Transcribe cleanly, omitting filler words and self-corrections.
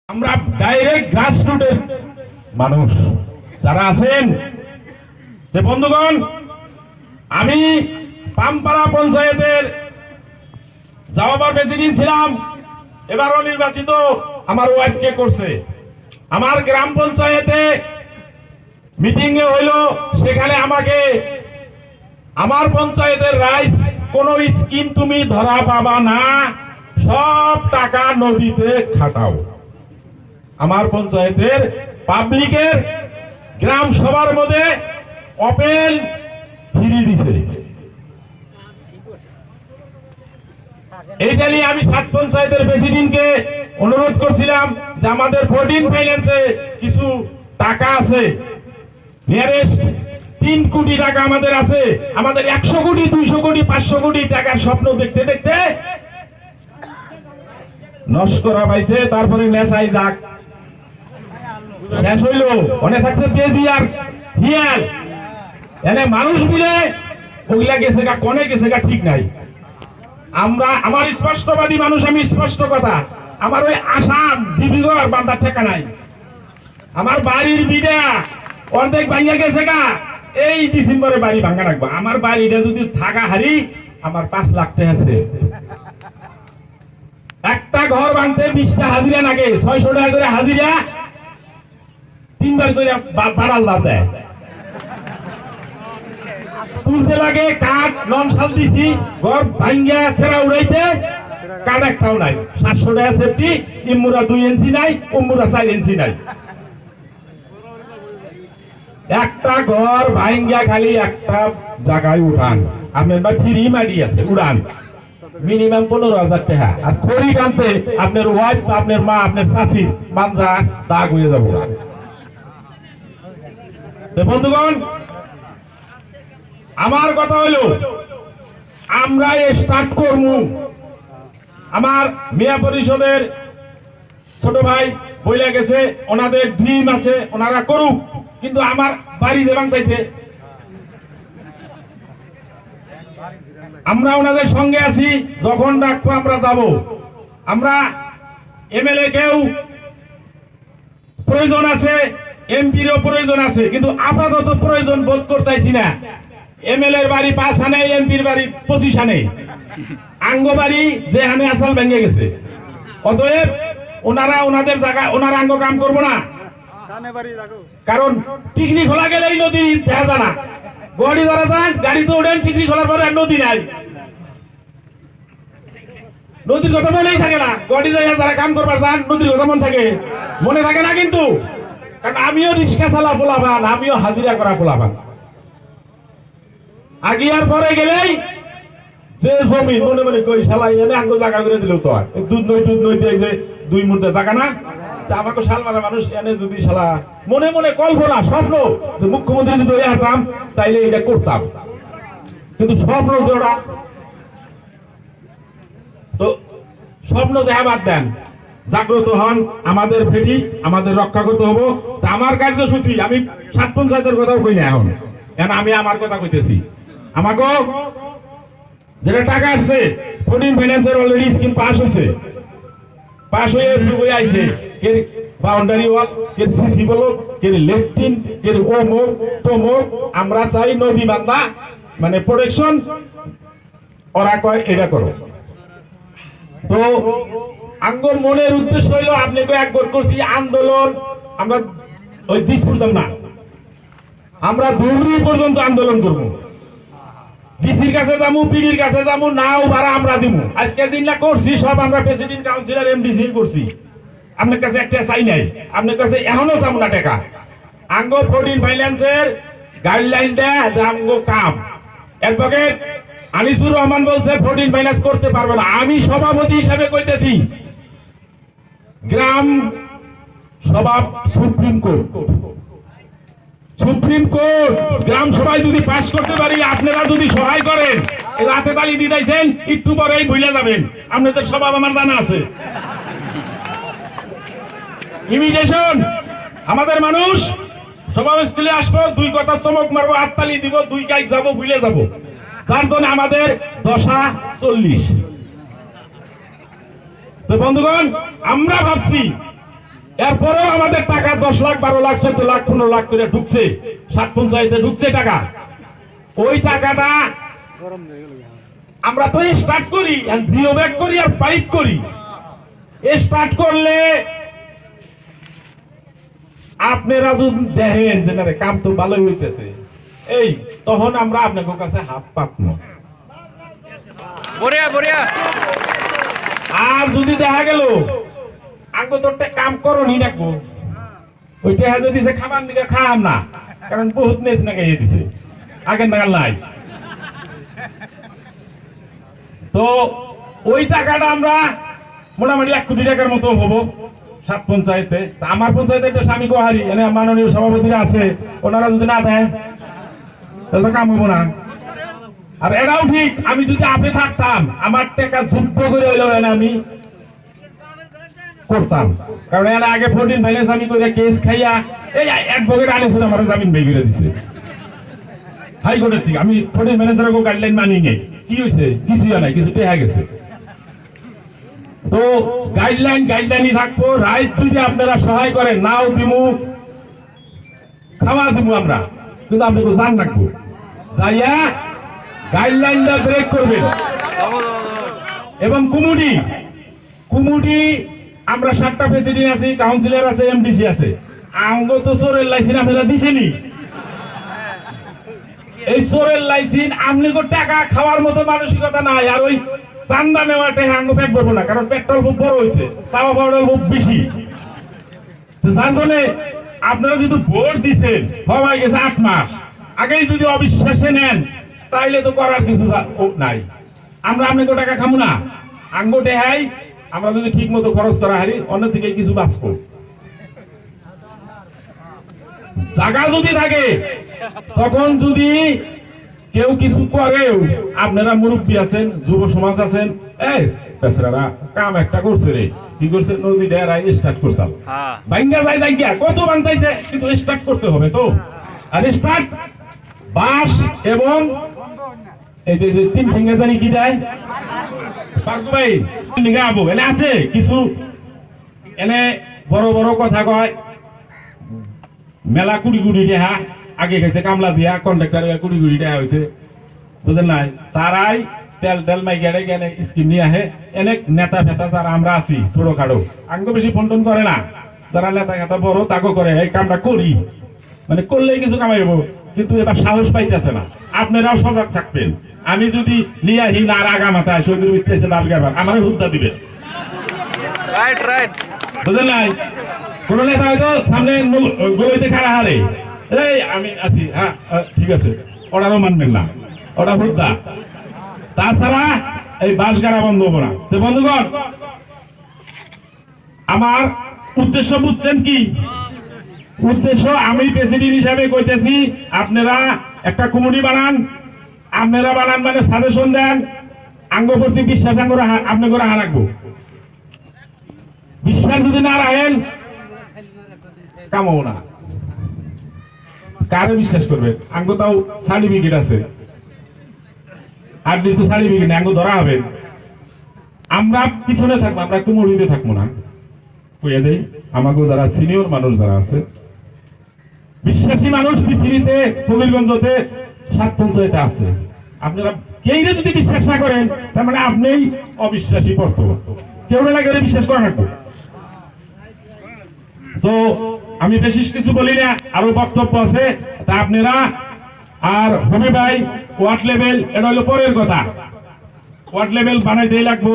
আমরা ডাইরেক্ট গ্রাসরুটের মানুষ যারা আছেন, যে বন্ধুগণ, আমি পামপাড়া পঞ্চায়েতের যাওয়াবার প্রেসিডেন্ট ছিলাম, এবারও নির্বাচিত আমার ওয়াইফকে করছে। আমার গ্রাম পঞ্চায়েতে মিটিং এ হইল, সেখানে আমাকে আমার পঞ্চায়েতের রাইস কোন স্কিম তুমি ধরা পাবা না, সব টাকা নদীতে খাটাও। আমার পঞ্চায়েতের পাবলিকের গ্রাম সভার মধ্যে ওপেন ফিরি দিছে। এইটা নিয়ে আমি 7 পঞ্চায়েতের প্রেসিডেন্টকে অনুরোধ করছিলাম যে আমাদের 14 ফাইন্যান্সে কিছু টাকা আছে, নিয়ারেস্ট 3 কোটি টাকা আমাদের আছে। আমাদের 100 কোটি 200 কোটি 500 কোটি টাকার স্বপ্ন দেখতে দেখতে নষ্ট করা পাইছে। তারপরে নেশাই যাক শেষ হইল, মনে থাকছে তেজি আর হিয়াল, এনে মানুষ মিলে ওগুলা গেছে গা, কনে গেছে গা ঠিক নাই। আমার স্পষ্টবাদী মানুষ, আমি স্পষ্ট কথা, আমার ওই আসাম দিবিগড় বান্দার ঠেকা নাই। আমার বাড়ির বিটা অর্ধেক ভাঙ্গা গেছে গা, এই ডিসেম্বরে বাড়ি ভাঙ্গা রাখবো। আমার বাড়িটা যদি থাকা হারি, আমার 5 লাখ টাকা আছে। একটা ঘর বাঁধতে 20টা হাজিরা লাগে, 600 টাকা করে হাজিরা, 3 বার করে বাড়াল লাভ দেয়। তুলতে লাগে কাঠ, নন শাল দিছি, ঘর ভাঙ্গা ফেরা উড়াইতে কাঠ একটাও নাই। 700 টাকা সেফটি, ইমুরা 2 ইঞ্চি নাই, উমুরা 4 ইঞ্চি নাই। একটা ঘর ভাঙ্গা খালি একটা জায়গায় উঠান, আপনার বা ফ্রি মারি আছে উড়ান মিনিমাম 15,000 টাকা। আর খড়ি টানতে আপনার ওয়াইফ, আপনার মা, আপনার চাষি মানজা দাগ হয়ে যাবো। বন্ধুগণ, আমার কথা হলো আমরা স্টার্ট করব। আমার মিয়া পরিষদের ছোট ভাই বইলা গেছে, ওনাদের ড্রিম আছে, ওনারা করুক, কিন্তু আমার বাড়ি যে ভাঙতেছে, আমরা ওনাদের সঙ্গে আছি। যখন ডাকবো আমরা যাব। আমরা এমএলএ কেউ প্রয়োজন আছে, এমপিরও প্রয়োজন আছে, কিন্তু আপাতত প্রয়োজন বোধ করতেছি না। এমএলএর বাড়ি 5 আনে, এমপির বাড়ি 25 আনে, আঙ্গ বাড়ি যে আনে আসল ভেঙে গেছে। অতএব ওনারা ওনাদের জায়গা, ওনারা আঙ্গ কাম করবো না। কারণ টিকনি খোলা গেলেই নদী দেখা যায় না। গাড়ি ধরা যান, গাড়িতে ওঠেন, টিকনি খোলার পরে আর নদী নাই, নদীর কথা মনেই থাকে না। গাড়ি যাইয়া যারা কাম করবার যান, নদীর কথা মনে থাকে না। কিন্তু কারণ আমিও রিক্সা চালা পোলাবান, আমিও হাজিরা করা পোলাবান। আগে আর পরে গেলেই যে জমি মনে মনে কই শালাই এনে আঙ্গ জায়গা করে দিলেও তো হয়। দুধ নই দিয়ে যে 2 মুহূর্তে জায়গা না, আমাকে শালমারা মানুষ এনে যদি শালা মনে মনে কল্পনা স্বপ্ন যে মুখ্যমন্ত্রী যদি হয়ে আসতাম তাইলে এটা করতাম, কিন্তু স্বপ্ন যে ওরা তো স্বপ্ন দেখা বাদ দেন, জাগ্রত হন, আমাদের ভেটি আমাদের রক্ষা করতে হবো। তা আমার কার্যসূচি, আমি 7 পঞ্চায়েতের কথাও কই না এখন, কেন আমি আমার কথা কইতেছি। আমাকে যেটা টাকা আসছে 14 ফাইন্যান্সের অলরেডি স্কিম পাস হয়েছে, পাস হয়ে আইছে। কে বাউন্ডারি ওয়াল, কে সিসি ব্লক, কে লেফটিন, কে অমুক তমুক। আমরা চাই নদী বান্ধা মানে প্রোটেকশন, ওরা কয় এটা করো। তো আঙ্গর মনের উদ্দেশ্য হইল, আপনাকে একবার করছি আন্দোলন, আমরা ওই দিস করতাম না, আমরা দূর পর্যন্ত আন্দোলন করব। ডিসির কাছে যাবো, পিডির কাছে যাবো, নাও ভাড়া আমরা দিব। আজকে দিনটা করছি সব আমরা প্রেসিডেন্ট, কাউন্সিলর, এমডিসি করছি। আপনার কাছে একটা চাই নাই, আপনার কাছে এখনো চাবো না টাকা। আঙ্গ 14 ফাইন্যান্সের গাইডলাইনটা যে আঙ্গ কাম। অ্যাডভোকেট আনিসুর রহমান বলছে 14 ফাইন্যান্স করতে পারবে না। আমি সভাপতি হিসাবে কইতেছি, গ্রাম সভা সুপ্রিম কোর্ট, গ্রাম সভায় যদি পাস করতে পারি, আপনারা যদি সহায় করেন, রাতে তালি দিতেছেন, একটু পরেই ভুলে যাবেন। আপনাদের স্বভাব আমার জানা আছে। ইমিগ্রেশন, আমাদের মানুষ সভাস্থলে আসবো, 2 কথা চমক মারবো, হাততালি দিব, 2 গাইক যাবো, ভুলে যাবো। তার জন্য আমাদের দশা 40। তো বন্ধুগণ, আমরা ভাবছি এরপরেও আমাদের টাকা 10 লাখ 12 লাখ 14 লাখ 15 লাখ করে ঢুকছে, 7 পঞ্চায়েতে ঢুকছে টাকা। ওই টাকাটা আমরা তো স্টার্ট করি, জিও ব্যাগ করি আর পাইপ করি। স্টার্ট করলে আপনারা যদি দেখেন যে না কাম তো ভালোই হইতেছে, এই তখন আমরা আপনাদের কাছে হাত পাতব। আর যদি দেখা গেল আগে তো একটা কাম করনি রাখবো, ওইটা হাতে দিছে খাবার দিকে খাওয়াম না, কারণ বহুত নেস না খাইয়ে দিছে, আগের নাগাল নাই। তো ওই টাকাটা আমরা মোটামুটি 1 কোটি টাকার মতো হবো 7 পঞ্চায়েতে। আমার পঞ্চায়েতে একটা স্বামী গোহারি এনে মাননীয় সভাপতিরা আছে, ওনারা যদি না দেন তাহলে কাম হবো না। আর এটাও ঠিক, আমি যদি আপনি থাকতাম আমার টাকা যুদ্ধ করে হইলো আমি করতাম, কারণ এর আগে 14 ফাইন্যান্স আমি করে কেস খাইয়া এই অ্যাডভোকেট আনিছিল আমার জামিন বাই করে দিছে হাইকোর্টের থেকে। আমি 14 ম্যানেজারের গাইডলাইন মানি নেই, কি হয়েছে? কিছুই নাই, কিছু টেহা গেছে। তো গাইডলাইনই থাকবো। রাইট যদি আপনারা সহায় করেন, নাও দিমু খাওয়া দিমু আমরা, কিন্তু আপনাকে জান রাখবো যাইয়া গাইডলাইনটা ব্রেক করবেন। এবং কুমুডি আমরা 7টা প্রেসিডেন্ট আছি, কাউন্সিলর আছে, এমডিসি আছে। আঙ্গো তো চোরের লাইসেন্স আপনারা দিছেনি। এই চোরের লাইসেন্স আপনি টাকা খাওয়ার মতো মানসিকতা নাই। আর ওই চান্দা নেওয়াটা আঙ্গো পেট ভরবো না, কারণ পেট্রোল খুব বড় হয়েছে, চাওয়া পাউডার খুব বেশি। যার জন্য আপনারা যদি ভোট দিচ্ছেন সবাই গেছে 8 মাস আগেই যদি অবিশ্বাসে নেন, তাইলে তো করার কিছু নাই। আমরা আপনাকে টাকা খামু না, আঙ্গো টেহাই আমরা যদি ঠিক মতো খরচ করা হারি, অন্য থেকে কিছু বাঁচবো। জায়গা যদি থাকে তখন যদি কেউ কিছু করেও, আপনারা মুরব্বী আছেন, যুব সমাজ আছেন, এই বেচারারা কাম একটা করছে রে, কি করছে? নদীটা স্টার্ট করছাল ভাঙ্গা যায় জায়গা কত বানতাইছে, কিন্তু স্টার্ট করতে হবে তো। আর স্টার্ট বাস এবং এই যে 3 ফিঙ্গার জানি কি দেয় পার্কু ভাই নিগাবো এনে আছে কিছু, এনে বড় বড় কথা কয়, মেলা কুড়ি টাকা আগে গেছে কামলা দিয়া, কন্ট্রাক্টর 20 টাকা হয়েছে, বুঝলেন নাই? তারাই তেল মাইগাড়ে গেলে স্কিম নিয়ে আহে। এনে নেতা ফেতা যারা আমরা আছি ছোট খাটো, আঙ্গ বেশি ফোন টোন করে না, যারা নেতা খেতা বড় তাকে করে এই কামটা করি, মানে করলেই কিছু কামাইব, কিন্তু এবার সাহস পাইতেছে না। আপনারাও সজাগ থাকবেন। আমি যদি নিয়ে আহি না আগা মাথায় শহীদের ইচ্ছে লাল গাবার আমার হুদ্দা দিবে, বুঝলেন নাই? কোন নেতা হয়তো সামনে গলিতে খাড়া হারে, এই আমি আছি, হ্যাঁ ঠিক আছে, ওরাও মানবেন না, ওরা হুদ্দা। তাছাড়া এই বাস গাড়া বন্ধ হবো না। তো বন্ধুগণ, আমার উদ্দেশ্য বুঝছেন কি? উদ্দেশ্য আমি প্রেসিডেন্ট হিসাবে কইতেছি, আপনারা একটা কমিটি বানান, আপনারা বানান মানে সাজেশন দেন, আঙ্গ প্রতি বিশ্বাস আপনি করে রাখবো। বিশ্বাস যদি না রাখেন কামাবো না। কারে বিশ্বাস করবেন? আঙ্গ তাও সার্টিফিকেট আছে, আর তো সার্টিফিকেট নেই, আঙ্গ ধরা হবে। আমরা পিছনে থাকবো, আমরা কুমড়িতে থাকবো না। কইয়া দেই আমাকে যারা সিনিয়র মানুষ যারা আছে, বিশ্বাসী মানুষ পৃথিবীতে কবিরগঞ্জতে 7 পঞ্চায়েতে আছে। আপনারা কেউ যদি বিশ্বাস না করেন, তার মানে আপনিই অবিশ্বাসী পড়ত, কেউ না করে বিশ্বাস করা রাখবো। তো আমি বেশি কিছু বলি না, আরো বক্তব্য আছে, তা আপনারা আর হবে ভাই ওয়ার্ড লেভেল, এটা হলো পরের কথা, ওয়ার্ড লেভেল বানাইতেই লাগবো।